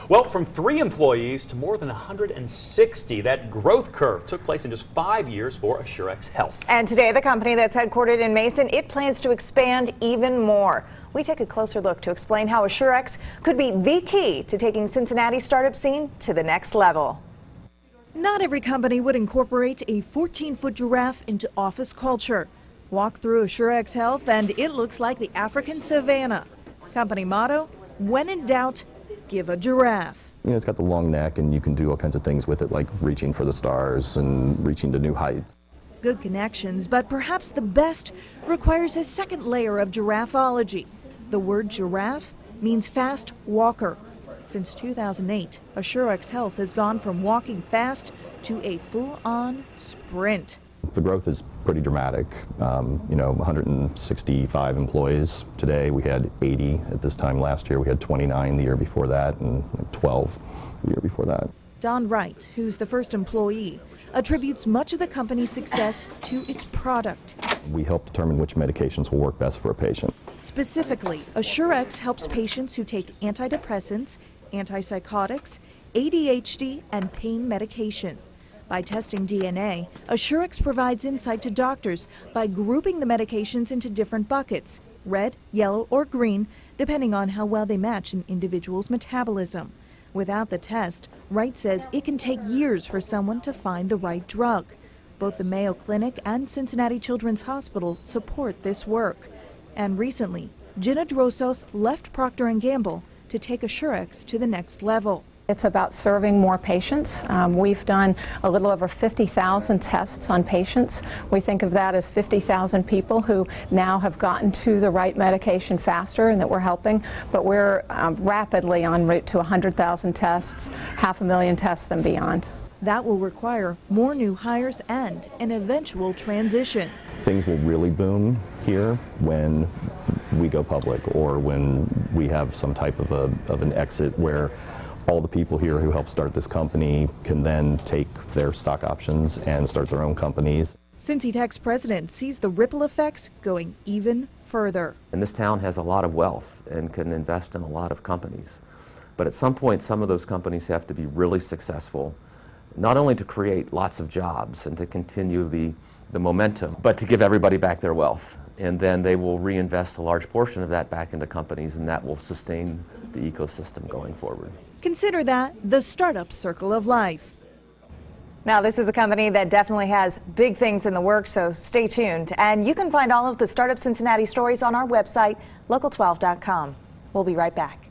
Well, from 3 employees to more than 160, that growth curve took place in just 5 years for Assurex Health. And today, the company that's headquartered in Mason, it plans to expand even more. We take a closer look to explain how Assurex could be the key to taking Cincinnati's startup scene to the next level. Not every company would incorporate a 14-foot giraffe into office culture. Walk through Assurex Health and it looks like the African savannah. Company motto, when in doubt, give a giraffe. You know, it's got the long neck and you can do all kinds of things with it, like reaching for the stars and reaching to new heights. Good connections, but perhaps the best requires a second layer of giraffe-ology. The word giraffe means fast walker. Since 2008, Assurex Health has gone from walking fast to a full-on sprint. The growth is pretty dramatic. 165 employees today. We had 80 at this time last year. We had 29 the year before that and 12 the year before that. Don Wright, who's the first employee, attributes much of the company's success to its product. We help determine which medications will work best for a patient. Specifically, Assurex helps patients who take antidepressants, antipsychotics, ADHD, and pain medication. By testing DNA, Assurex provides insight to doctors by grouping the medications into different buckets, red, yellow, or green, depending on how well they match an individual's metabolism. Without the test, Wright says it can take years for someone to find the right drug. Both the Mayo Clinic and Cincinnati Children's Hospital support this work. And recently, Gina Drosos left Procter and Gamble to take Assurex to the next level. It's about serving more patients. We've done a little over 50,000 tests on patients. We think of that as 50,000 people who now have gotten to the right medication faster and that we're helping, but we're rapidly en route to 100,000 tests, 500,000 tests and beyond. That will require more new hires and an eventual transition. Things will really boom here when we go public or when we have some type of an exit where all the people here who helped start this company can then take their stock options and start their own companies. CincyTech's president sees the ripple effects going even further. And this town has a lot of wealth and can invest in a lot of companies. But at some point, some of those companies have to be really successful, not only to create lots of jobs and to continue the momentum, but to give everybody back their wealth. And then they will reinvest a large portion of that back into companies, and that will sustain the ecosystem going forward. Consider that the startup circle of life. Now, this is a company that definitely has big things in the works, so stay tuned. And you can find all of the Startup Cincinnati stories on our website, local12.com. We'll be right back.